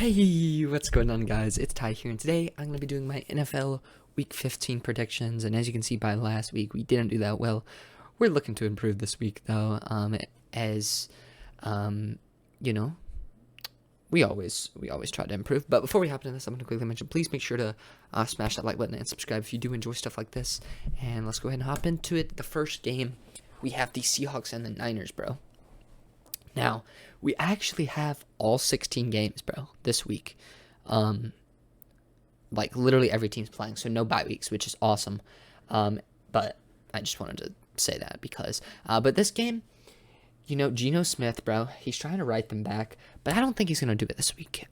Hey, what's going on, guys? It's Ty here, and today I'm going to be doing my NFL Week 15 predictions, and as you can see by last week, we didn't do that well. We're looking to improve this week, though, as, you know, we always try to improve. But before we hop into this, I'm going to quickly mention, please make sure to smash that like button and subscribe if you do enjoy stuff like this, and let's go ahead and hop into it. The first game, we have the Seahawks and the Niners, bro. Now, we actually have all 16 games, bro, this week. Like, literally every team's playing, so no bye weeks, which is awesome. But I just wanted to say that because... but this game, you know, Geno Smith, bro, he's trying to write them back, but I don't think he's going to do it this week.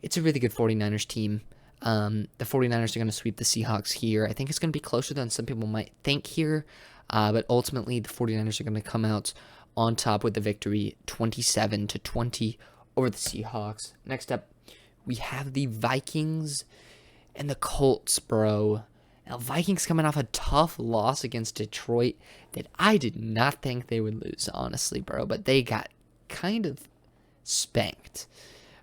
It's a really good 49ers team. The 49ers are going to sweep the Seahawks here. I think it's going to be closer than some people might think here, but ultimately the 49ers are going to come out on top with the victory, 27-20 over the Seahawks. Next up, we have the Vikings and the Colts, bro. Now, Vikings coming off a tough loss against Detroit that I did not think they would lose, honestly, bro. But they got kind of spanked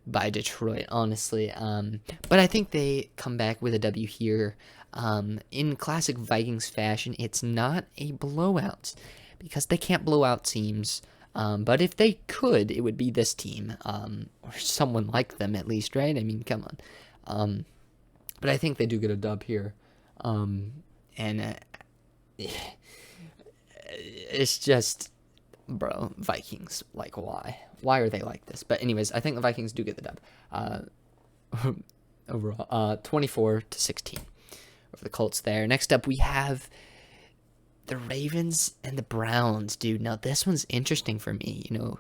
by Detroit, honestly. But I think they come back with a W here. In classic Vikings fashion, it's not a blowout, because they can't blow out teams. But if they could, it would be this team, or someone like them at least, right? I mean, come on. But I think they do get a dub here. It's just, bro, Vikings, like, why? Why are they like this? But anyways, I think the Vikings do get the dub. Overall, 24-16 over the Colts there. Next up, we have the Ravens and the Browns, dude. Now, this one's interesting for me, you know.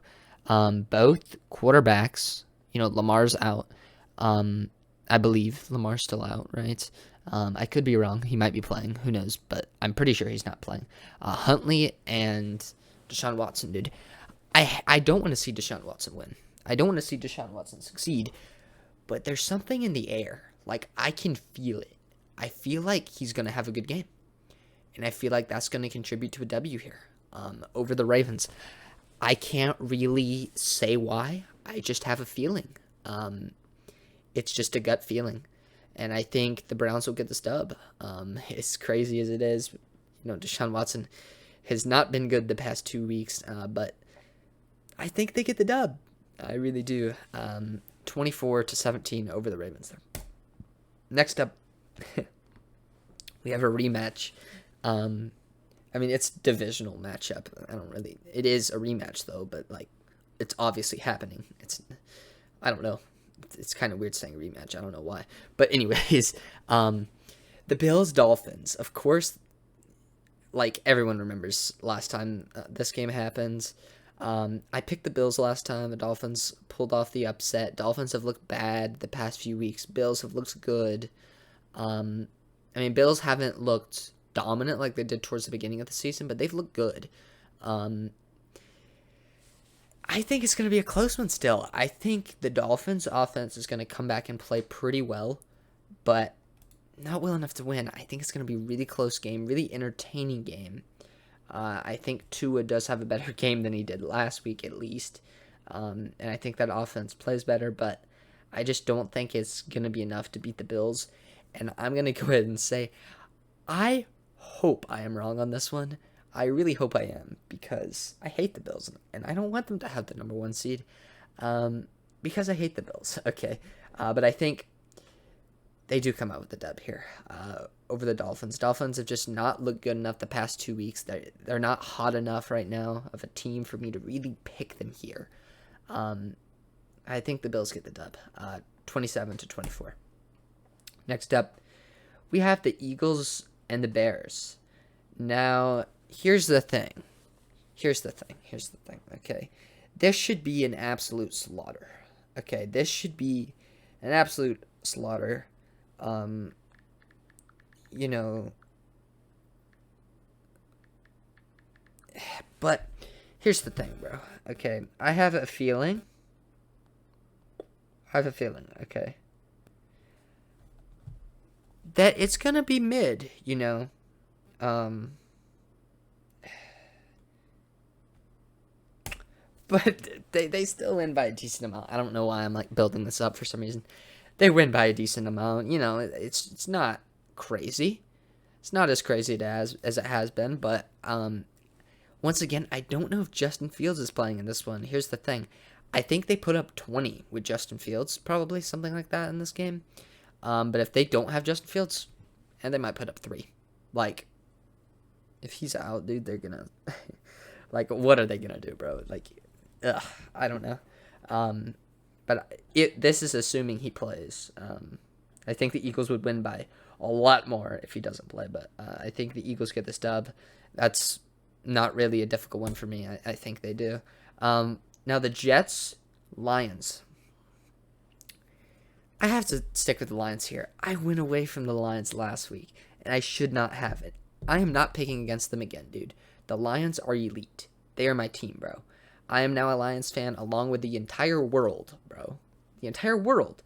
Both quarterbacks, you know, Lamar's out. I believe Lamar's still out, right? I could be wrong. He might be playing. Who knows? But I'm pretty sure he's not playing. Huntley and Deshaun Watson, dude. I don't want to see Deshaun Watson win. I don't want to see Deshaun Watson succeed. But there's something in the air. Like, I can feel it. I feel like he's going to have a good game. And I feel like that's going to contribute to a W here over the Ravens. I can't really say why. I just have a feeling. It's just a gut feeling. And I think the Browns will get the stub. As crazy as it is, you know, Deshaun Watson has not been good the past 2 weeks. But I think they get the dub. I really do. 24-17 over the Ravens there. Next up, we have a rematch. I mean, it's divisional matchup. It is a rematch though, but like, it's obviously happening. I don't know. It's kind of weird saying rematch. I don't know why. But anyways, the Bills-Dolphins, of course, like everyone remembers last time this game happened. I picked the Bills last time. The Dolphins pulled off the upset. Dolphins have looked bad the past few weeks. Bills have looked good. I mean, Bills haven't looked dominant like they did towards the beginning of the season, but they've looked good. I think it's going to be a close one still. I think the Dolphins' offense is going to come back and play pretty well, but not well enough to win. I think it's going to be a really close game, really entertaining game. I think Tua does have a better game than he did last week, at least. And I think that offense plays better, but I just don't think it's going to be enough to beat the Bills. And I'm going to go ahead and say, I hope I am wrong on this one. I really hope I am, because I hate the Bills, and I don't want them to have the number 1 seed, because I hate the Bills. Okay, but I think they do come out with the dub here over the Dolphins. Dolphins have just not looked good enough the past 2 weeks. They're not hot enough right now of a team for me to really pick them here. I think the Bills get the dub, 27-24. Next up, we have the Eagles and the Bears. Now, here's the thing. Okay. This should be an absolute slaughter. Okay, this should be an absolute slaughter. You know, but here's the thing, bro. Okay, I have a feeling, okay, that it's gonna be mid, you know. but they still win by a decent amount. I don't know why I'm like building this up for some reason. They win by a decent amount. You know, it's not crazy. It's not as crazy as it has been, but once again, I don't know if Justin Fields is playing in this one. Here's the thing. I think they put up 20 with Justin Fields, probably something like that in this game. But if they don't have Justin Fields, and they might put up 3. Like, if he's out, dude, they're gonna like, what are they gonna do, bro? Like, I don't know. But this is assuming he plays. I think the Eagles would win by a lot more if he doesn't play, but I think the Eagles get this dub. That's not really a difficult one for me. I think they do. Now the Jets, Lions. I have to stick with the Lions here. I went away from the Lions last week, and I should not have it. I am not picking against them again, dude. The Lions are elite. They are my team, bro. I am now a Lions fan along with the entire world, bro. The entire world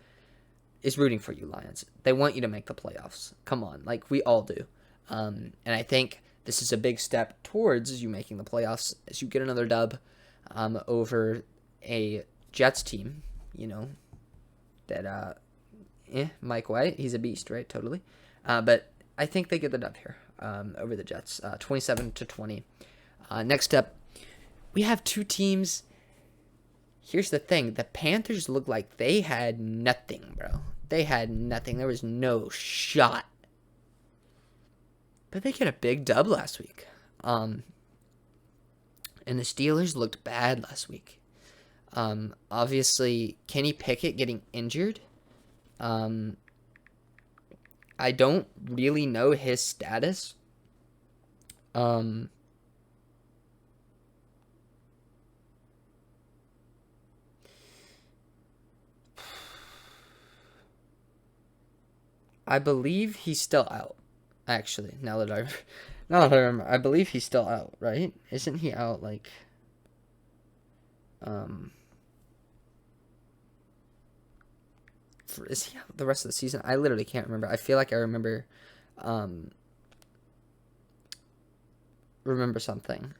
is rooting for you, Lions. They want you to make the playoffs. Come on, like we all do. And I think this is a big step towards you making the playoffs as you get another dub over a Jets team, you know, that, Mike White, he's a beast, right? Totally. But I think they get the dub here over the Jets, 27-20. Next up, we have two teams. Here's the thing. The Panthers look like they had nothing, bro. They had nothing. There was no shot. But they get a big dub last week. And the Steelers looked bad last week. Obviously, Kenny Pickett getting injured. I don't really know his status. I believe he's still out. Actually, now that I remember, I believe he's still out, right? Isn't he out like is he out the rest of the season? I literally can't remember. I feel like I remember something.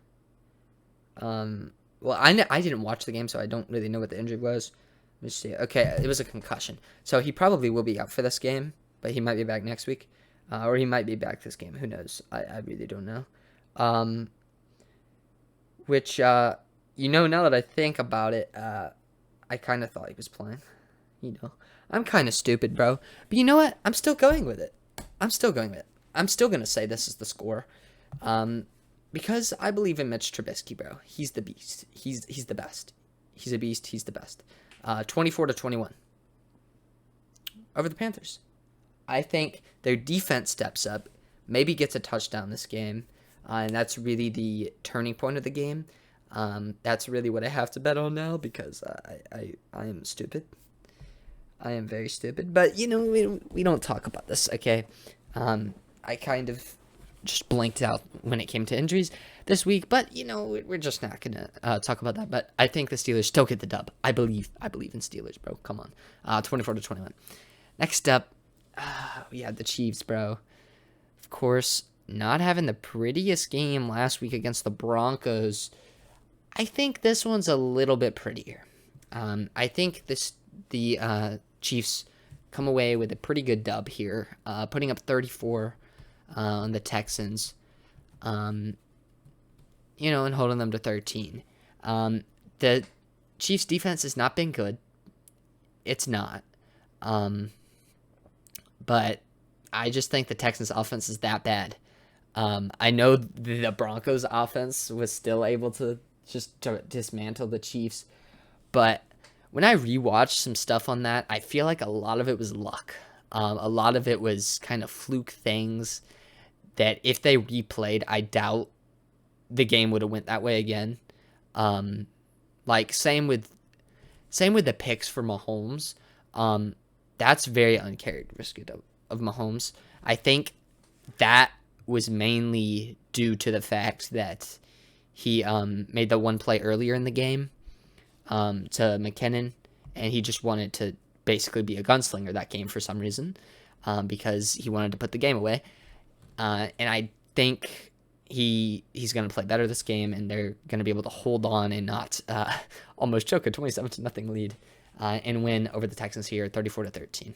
Well, I didn't watch the game, so I don't really know what the injury was. Let me see. Okay, it was a concussion. So he probably will be out for this game, but he might be back next week. Or he might be back this game. Who knows? I really don't know. Which, now that I think about it, I kind of thought he was playing. I'm kind of stupid, bro. But you know what? I'm still going with it. I'm still going to say this is the score. Because I believe in Mitch Trubisky, bro. He's the beast. He's the best. He's a beast. He's the best. 24-21. Over the Panthers. I think their defense steps up, maybe gets a touchdown this game, and that's really the turning point of the game. That's really what I have to bet on now because I am stupid. I am very stupid, but we don't talk about this, okay? I kind of just blanked out when it came to injuries this week, but we're just not gonna talk about that. But I think the Steelers still get the dub. I believe in Steelers, bro. Come on, 24-21. Next up. We had the Chiefs, bro. Of course, not having the prettiest game last week against the Broncos. I think this one's a little bit prettier. I think the Chiefs come away with a pretty good dub here, putting up 34 on the Texans, and holding them to 13. The Chiefs' defense has not been good. It's not. But I just think the Texans' offense is that bad. I know the Broncos' offense was still able to dismantle the Chiefs, but when I rewatched some stuff on that, I feel like a lot of it was luck. A lot of it was kind of fluke things that if they replayed, I doubt the game would have went that way again. Like same with the picks for Mahomes. That's very uncharacteristic of Mahomes. I think that was mainly due to the fact that he made the one play earlier in the game to McKinnon, and he just wanted to basically be a gunslinger that game for some reason because he wanted to put the game away. And I think he's going to play better this game, and they're going to be able to hold on and not almost choke a 27-0 lead and win over the Texans here, 34-13.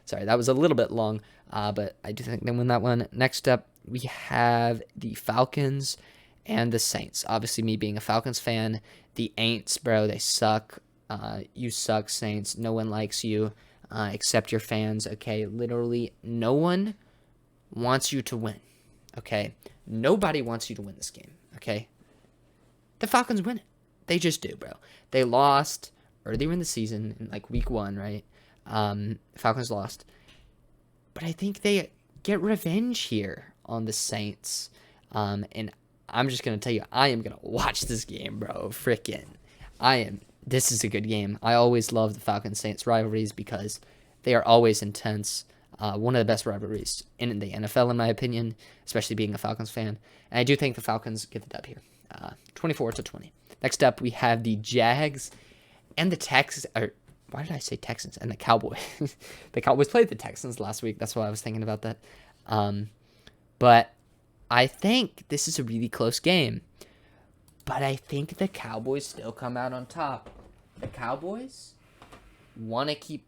Sorry, that was a little bit long, but I do think they win that one. Next up, we have the Falcons and the Saints. Obviously, me being a Falcons fan, the Aints, bro, they suck. You suck, Saints. No one likes you except your fans, okay? Literally, no one wants you to win, okay? Nobody wants you to win this game, okay? The Falcons win it. They just do, bro. They lost earlier in the season, in like week 1, right? Falcons lost. But I think they get revenge here on the Saints. And I'm just going to tell you, I am going to watch this game, bro. This is a good game. I always love the Falcons-Saints rivalries because they are always intense. One of the best rivalries in the NFL, in my opinion, especially being a Falcons fan. And I do think the Falcons get the dub here, 24-20. Next up, we have the Jags and the Texans. Why did I say Texans? And the Cowboys. The Cowboys played the Texans last week. That's why I was thinking about that. But I think this is a really close game. But I think the Cowboys still come out on top. The Cowboys want to keep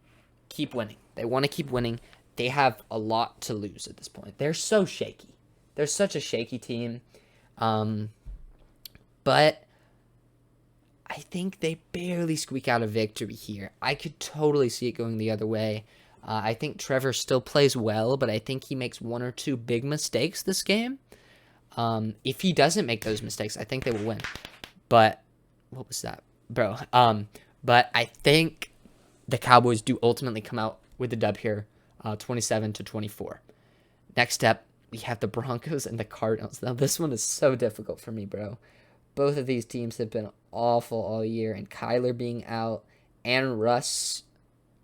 winning. They want to keep winning. They have a lot to lose at this point. They're so shaky. They're such a shaky team. But I think they barely squeak out a victory here. I could totally see it going the other way. I think Trevor still plays well, but I think he makes 1 or 2 big mistakes this game. If he doesn't make those mistakes, I think they will win. But what was that, bro? But I think the Cowboys do ultimately come out with the dub here, 27-24. Next up, we have the Broncos and the Cardinals. Now, this one is so difficult for me, bro. Both of these teams have been awful all year, and Kyler being out and Russ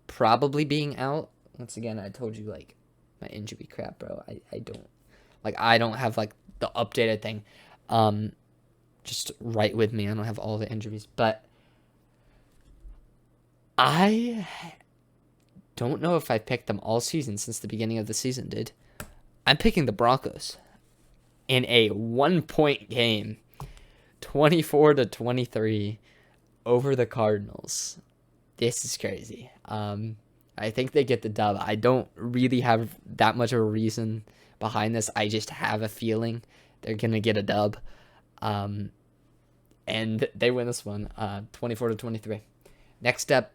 probably being out. Once again, I told you, like, my injury crap, bro. I don't have, like, the updated thing just right with me. I don't have all the injuries, but I don't know if I picked them all season since the beginning of the season, dude. I'm picking the Broncos in a 1-point game, 24-23 over the Cardinals. This is crazy. I think they get the dub. I don't really have that much of a reason behind this. I just have a feeling they're going to get a dub. And they win this one, 24-23. Next up,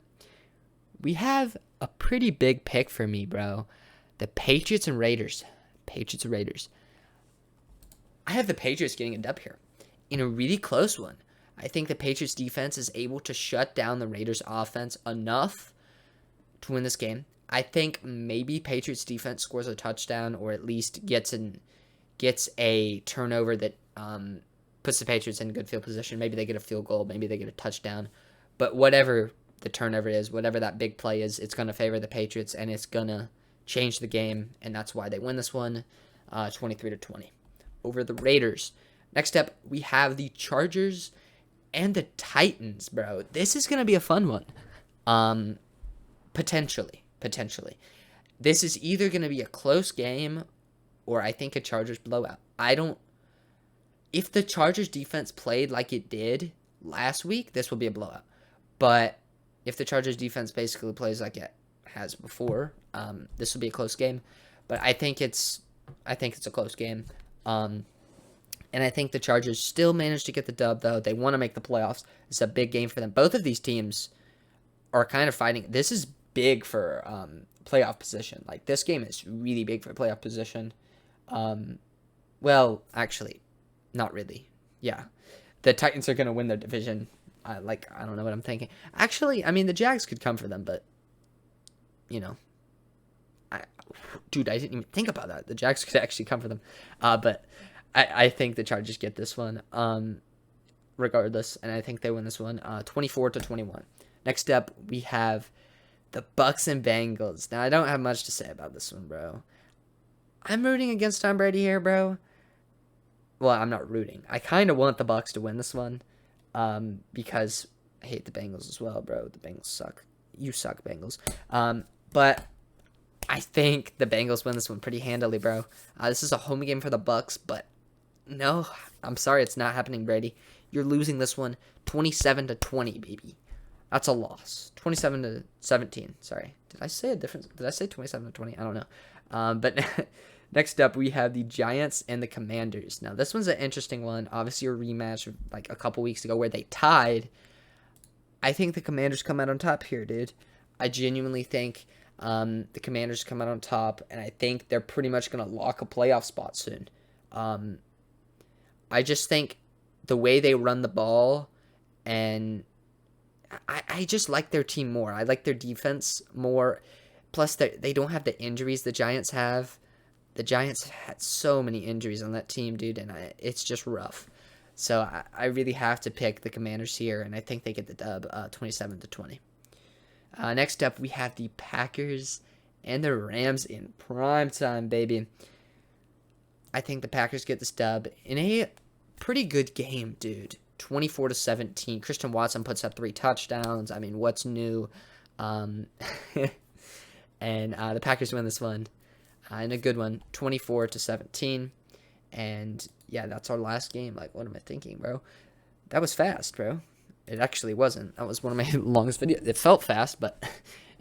we have a pretty big pick for me, bro. The Patriots and Raiders. Patriots and Raiders. I have the Patriots getting a dub here in a really close one. I think the Patriots defense is able to shut down the Raiders offense enough to win this game. I think maybe Patriots defense scores a touchdown or at least gets a turnover that puts the Patriots in good field position. Maybe they get a field goal. Maybe they get a touchdown. But whatever the turnover is, whatever that big play is, it's going to favor the Patriots, and it's going to change the game, and that's why they win this one, 23-20 over the Raiders. Next up, we have the Chargers and the Titans, bro. This is going to be a fun one. Potentially. This is either going to be a close game or I think a Chargers blowout. If the Chargers defense played like it did last week, this will be a blowout. But if the Chargers defense basically plays like it has before, this will be a close game. But I think it's a close game. And I think the Chargers still managed to get the dub, though. They want to make the playoffs. It's a big game for them. Both of these teams are kind of fighting. This is big for playoff position. Like, this game is really big for playoff position. Well, actually, not really. Yeah. The Titans are going to win their division. I don't know what I'm thinking. Actually, I mean, the Jags could come for them, but, you know. I didn't even think about that. The Jags could actually come for them. But I think the Chargers get this one, regardless, and I think they win this one, 24-21. Next up, we have the Bucks and Bengals. Now, I don't have much to say about this one, bro. I'm rooting against Tom Brady here, bro. Well, I'm not rooting. I kind of want the Bucks to win this one, because I hate the Bengals as well, bro. The Bengals suck. You suck, Bengals. But I think the Bengals win this one pretty handily, bro. This is a home game for the Bucks, but No, I'm sorry, it's not happening, Brady. You're losing this one 27-20, baby. That's a loss. 27-17. Sorry. Did I say a difference? Did I say 27-20? I don't know. But next up, we have the Giants and the Commanders. Now, this one's an interesting one. Obviously, a rematch of like a couple weeks ago where they tied. I think the Commanders come out on top here, dude. I genuinely think the Commanders come out on top, and I think they're pretty much going to lock a playoff spot soon. I just think the way they run the ball, and I just like their team more. I like their defense more. Plus, they don't have the injuries the Giants have. The Giants had so many injuries on that team, dude, and it's just rough. So I really have to pick the Commanders here, and I think they get the dub 27-20. Next up, we have the Packers and the Rams in prime time, baby. I think the Packers get this dub in a pretty good game, dude. 24-17. Christian Watson puts up 3 touchdowns. I mean, what's new? And the Packers win this one in a good one, 24-17. And yeah, that's our last game. Like, what am I thinking, bro? That was fast, bro. It actually wasn't. That was one of my longest videos. It felt fast, but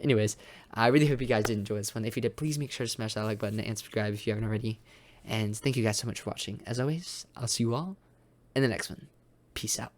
anyways, I really hope you guys did enjoy this one. If you did, please make sure to smash that like button and subscribe if you haven't already. And thank you guys so much for watching. As always, I'll see you all in the next one. Peace out.